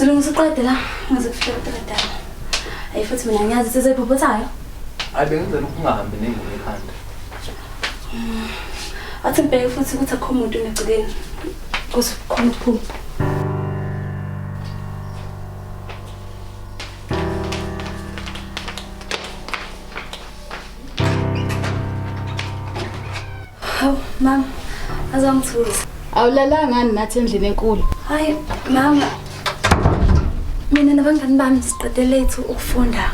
Silungisa uqede la, ngaze kufika uTekadala. Hayi futhi mina ngiyazi sizephuphathayo. Hayi bengenzela ukungahambi nengubo ekhanda. Athi ngibheke futhi ukuthi akho umuntu negcikeni. Kuze khona ukuphuma. Hawu mama, azangithuza. Awulalanga ngani nathi endlini enkulu? Hayi mama. Mina nabangani bami siqede late ukufunda.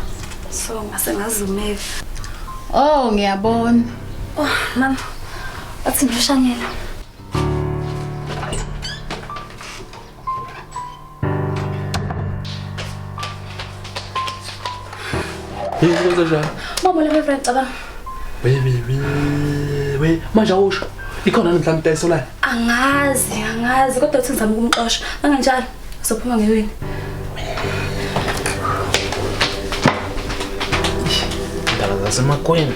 So ngase ngazumeka. Oh, ngiyabona. Oh mama. Athi ngishanyela. Yini Mama le friend cabanga. We, manje awusho. Ikhona mhlawumbe idayiso la. Angazi kodwa uthi ngizama ukumxosha. Kanganjalo sophuma ngewini. Indaba zasemakweni.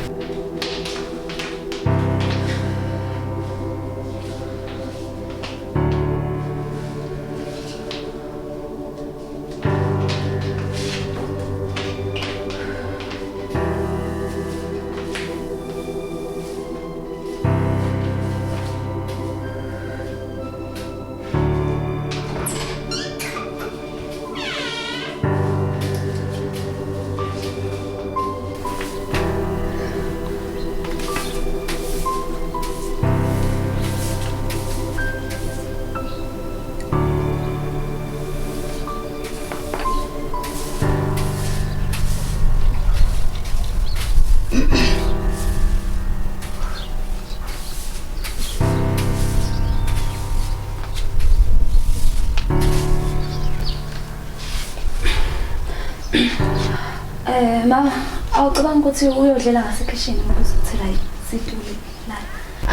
Mama, awucabanga ukuthi uyodlela ngasekitchen ngoba uzothela isitulo la.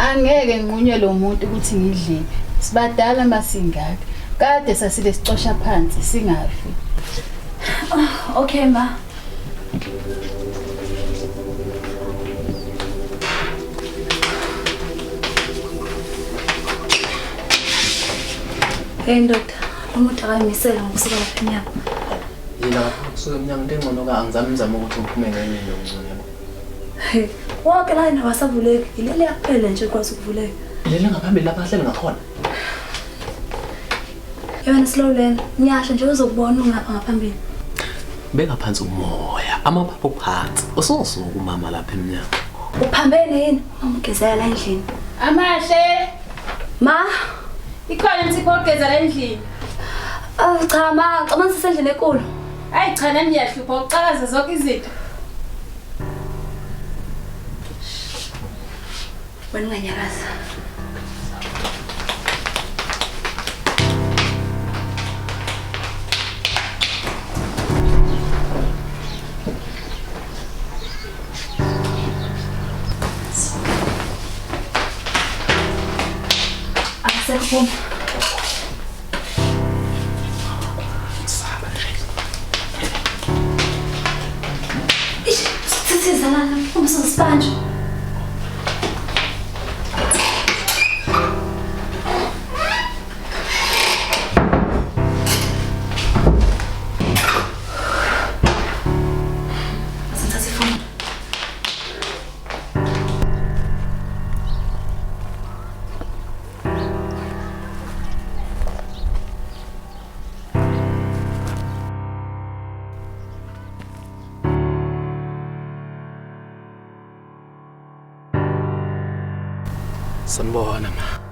Angeke nginqunywe lo muntu ukuthi ngidlile. Sibadala masingaka. Kade sasile sicosha phansi singafi. Oh, okay ma. Hey doctor, umuntu akayimisela ngokusuka lapha enyama. Yila kusuka emnyango into engcono ka angizamizama ukuthi ngiphume ngenye yokuzonyela. Hey, wonke la ina wasavuleki. Ilele yakuphela nje kwazi ukuvuleka. Lele ngaphambili lapha hlele ngakhona. Yena slow lane. Nyasha nje uzokubona ungapha ngaphambili. Beka phansi umoya, amaphaphu phansi. Usosuka umama lapha emnyango. Uphambene yini? Ngigezela endlini. Amahle. Ma, Ikhona insipho ogezela endlini. cha ma, cabanga sisendlini enkulu. Hayi cha nami ngiyahlupha uqhakaza zonke izinto. Wena unganyakaza. Akasekho. Sisiza la, umsosipanje. Sanibona ma.